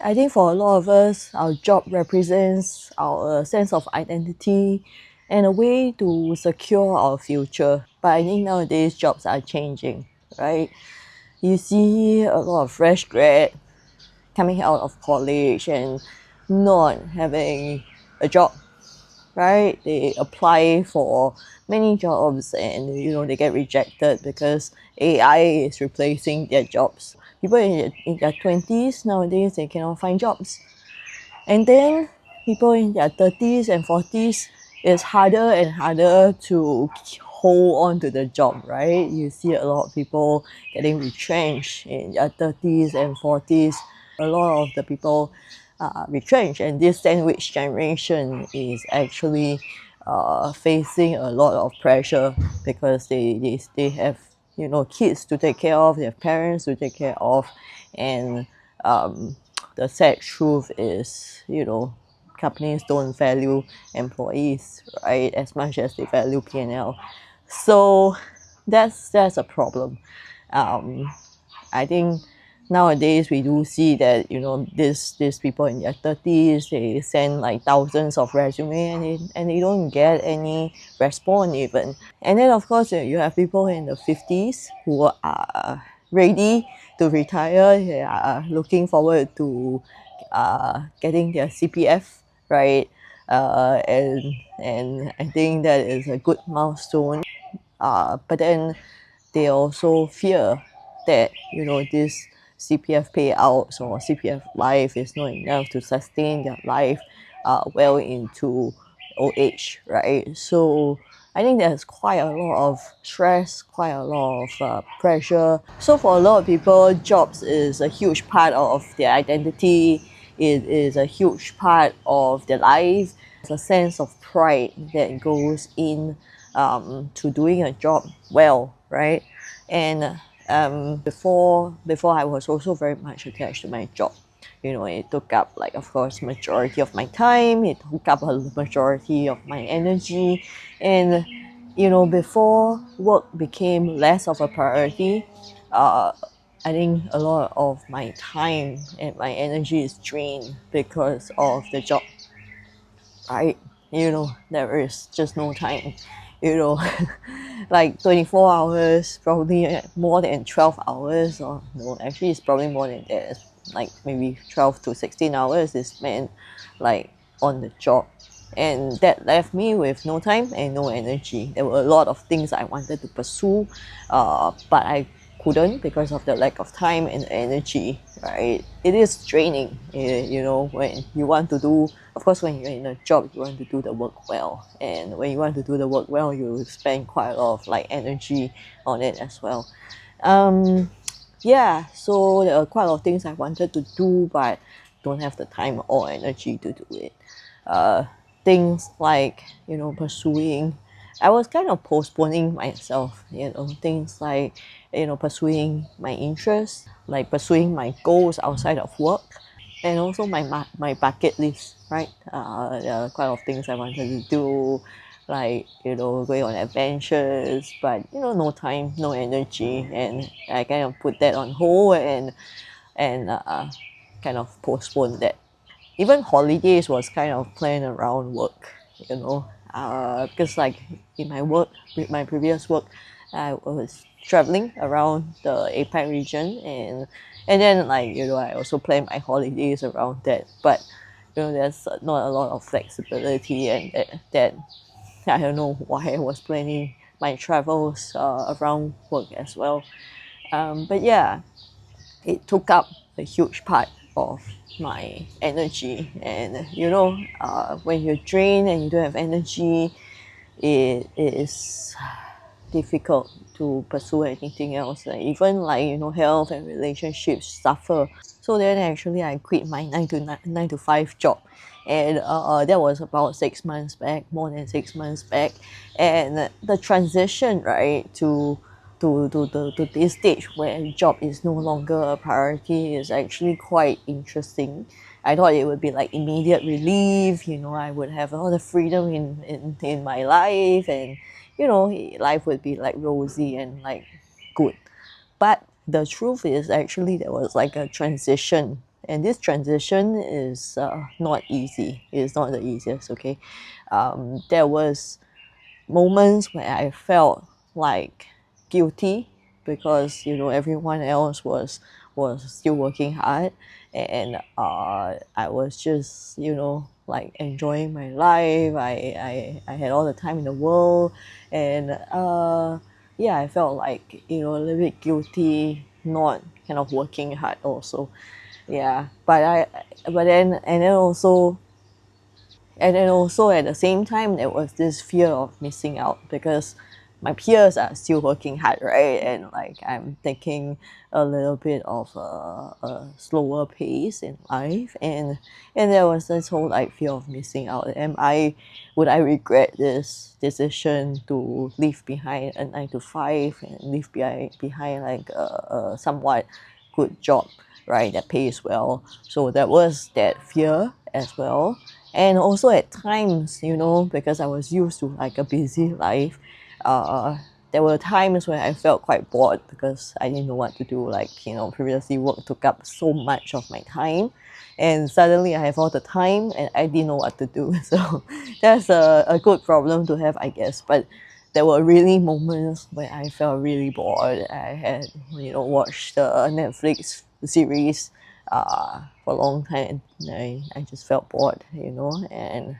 I think for a lot of us, our job represents our sense of identity and a way to secure our future. But I think nowadays jobs are changing, right? You see a lot of fresh grad coming out of college and not having a job, right? They apply for many jobs and they get rejected because AI is replacing their jobs. People in their 20s nowadays, they cannot find jobs. And then people in their 30s and 40s, it's harder and harder to hold on to the job, right? You see a lot of people getting retrenched in their 30s and 40s. A lot of the people retrenched, and this sandwich generation is actually facing a lot of pressure because they have kids to take care of, they have parents to take care of, and the sad truth is, companies don't value employees, right, as much as they value P&L. So that's a problem. Um, I think nowadays we do see that these people in their 30s, they send like thousands of resume and they don't get any response even. And then of course you have people in the 50s who are ready to retire. They are looking forward to getting their CPF, right? And I think that is a good milestone. But then they also fear that this CPF payouts or CPF life is not enough to sustain their life well into old age, right? So I think there's quite a lot of stress, quite a lot of pressure. So for a lot of people, jobs is a huge part of their identity. It is a huge part of their life. There's a sense of pride that goes in to doing a job well, right? And before I was also very much attached to my job. It took up, like, of course, majority of my time. It took up a majority of my energy, and before work became less of a priority, I think a lot of my time and my energy is drained because of the job, right? There is just no time, you know like 24 hours, probably more than 12 hours, or no, actually it's probably more than that. It's like maybe 12 to 16 hours is spent like on the job, and that left me with no time and no energy. There were a lot of things I wanted to pursue, but I couldn't because of the lack of time and energy, right? It is draining, when you want to do, of course, when you're in a job, you want to do the work well. And when you want to do the work well, you spend quite a lot of like energy on it as well. Yeah, so there are quite a lot of things I wanted to do, but don't have the time or energy to do it. Uh, Things like, pursuing, I was kind of postponing myself, things like, pursuing my interests, like pursuing my goals outside of work, and also my bucket list, right? There are quite a lot of things I wanted to do, like, going on adventures, but no time, no energy, and I kind of put that on hold and kind of postponed that. Even holidays was kind of planned around work, because like in my work, with my previous work, I was traveling around the APAC region, and then, like, I also plan my holidays around that. But there's not a lot of flexibility, and that I don't know why I was planning my travels around work as well. But yeah, it took up a huge part of my energy. And when you're drained and you don't have energy, it is difficult to pursue anything else. Like, even like, health and relationships suffer. So then actually I quit my 9 to 5 job, and that was about 6 months back, more than 6 months back. And the transition, right, to this stage where job is no longer a priority is actually quite interesting. I thought it would be like immediate relief, I would have all the freedom in my life, and life would be like rosy and like good. But the truth is, actually there was like a transition, and this transition is not easy. It's not the easiest. Okay, there was moments where I felt like guilty because everyone else was still working hard, and I was just like enjoying my life. I had all the time in the world, and yeah, I felt like a little bit guilty not kind of working hard also. Yeah, but then also at the same time, there was this fear of missing out because my peers are still working hard, right? And like I'm taking a little bit of a slower pace in life, and there was this whole like fear of missing out. Would I regret this decision to leave behind a 9 to 5 and leave behind like a somewhat good job, right? That pays well. So there was that fear as well, and also at times, because I was used to like a busy life, uh, there were times where I felt quite bored because I didn't know what to do. Like, previously work took up so much of my time, and suddenly I have all the time and I didn't know what to do. So that's a good problem to have, I guess. But there were really moments where I felt really bored. I had, watched the Netflix series for a long time, and I just felt bored, and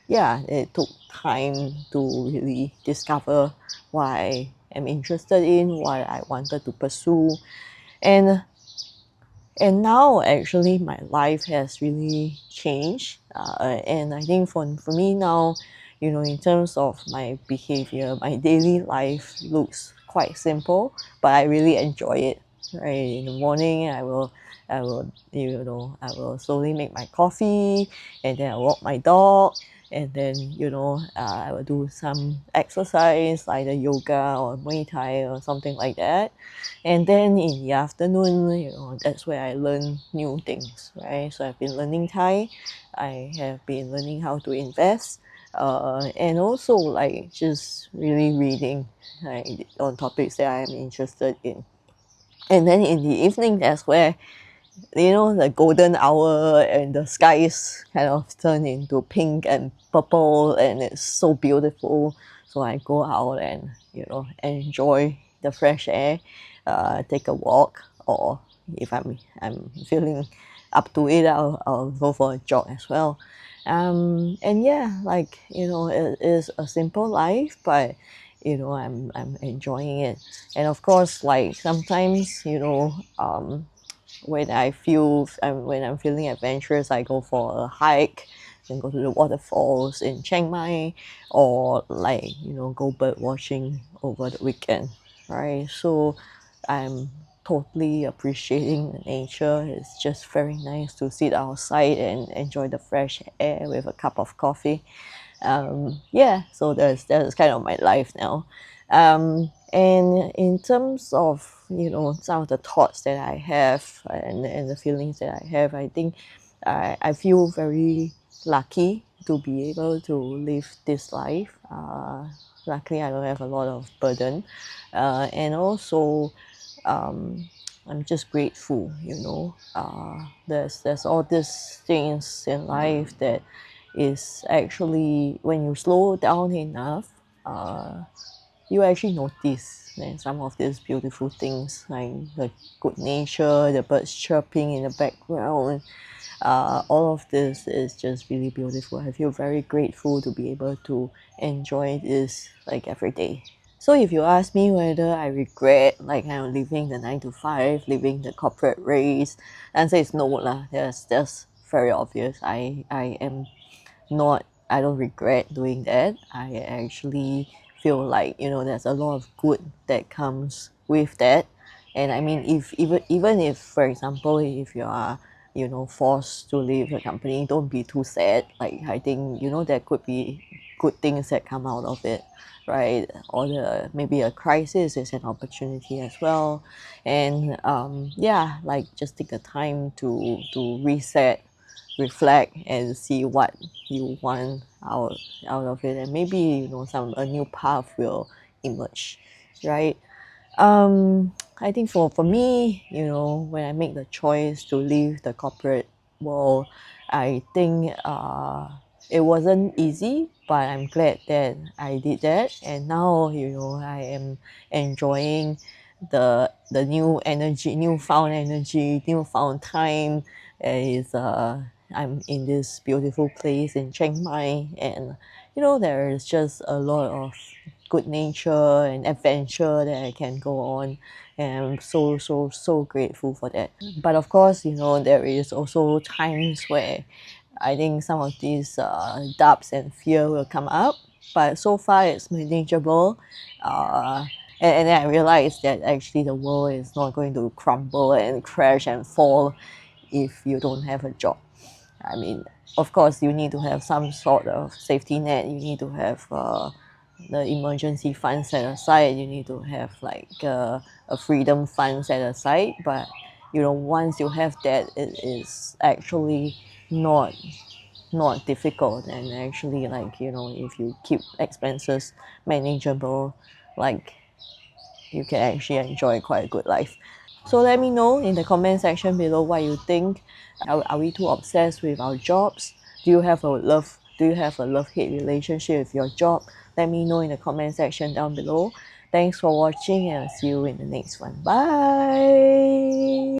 yeah, it took time to really discover what I am interested in, what I wanted to pursue, and and now actually my life has really changed, and I think for me now, in terms of my behavior, my daily life looks quite simple, but I really enjoy it. Right, in the morning I will slowly make my coffee, and then I walk my dog, and then I will do some exercise, either yoga or Muay Thai or something like that. And then in the afternoon, that's where I learn new things, right? So I've been learning Thai. I have been learning how to invest, and also like just really reading, like, on topics that I am interested in. And then in the evening, that's where the golden hour and the skies kind of turn into pink and purple, and it's so beautiful. So I go out and enjoy the fresh air, take a walk, or if I'm feeling up to it, I'll go for a jog as well. And yeah, like it is a simple life, but I'm enjoying it. And of course, like sometimes when I'm feeling adventurous, I go for a hike and go to the waterfalls in Chiang Mai, or like go bird watching over the weekend, right? So I'm totally appreciating the nature. It's just very nice to sit outside and enjoy the fresh air with a cup of coffee. Yeah, so that's kind of my life now. And in terms of some of the thoughts that I have, and the feelings that I have, I think I feel very lucky to be able to live this life. Luckily, I don't have a lot of burden, and also um, I'm just grateful. There's all these things in life that is actually, when you slow down enough, you actually notice some of these beautiful things, like the good nature, the birds chirping in the background. All of this is just really beautiful. I feel very grateful to be able to enjoy this like every day. So if you ask me whether I regret like kind of living the 9 to 5, living the corporate race, the answer is no lah. That's very obvious. I am not I don't regret doing that. I actually feel like there's a lot of good that comes with that. And I mean, if even if, for example, if you are forced to leave the company, don't be too sad. Like, I think there could be good things that come out of it, right? Or maybe a crisis is an opportunity as well. And yeah, like, just take the time to reset, reflect, and see what you want out of it, and maybe a new path will emerge, right? um I think for me, when I make the choice to leave the corporate world, I think it wasn't easy, but I'm glad that I did that. And now, I am enjoying the new energy, newfound time. Is I'm in this beautiful place in Chiang Mai, and there is just a lot of good nature and adventure that I can go on, and I'm so grateful for that. But of course, there is also times where I think some of these doubts and fear will come up, but so far it's manageable. uh, and then I realized that actually the world is not going to crumble and crash and fall if you don't have a job. I mean, of course, you need to have some sort of safety net. You need to have the emergency fund set aside. You need to have like a freedom fund set aside. But once you have that, it is actually not not difficult, and actually, like, if you keep expenses manageable, like, you can actually enjoy quite a good life. So let me know in the comment section below what you think. Are we too obsessed with our jobs? Do you have a love-hate relationship with your job? Let me know in the comment section down below. Thanks for watching, and I'll see you in the next one. Bye.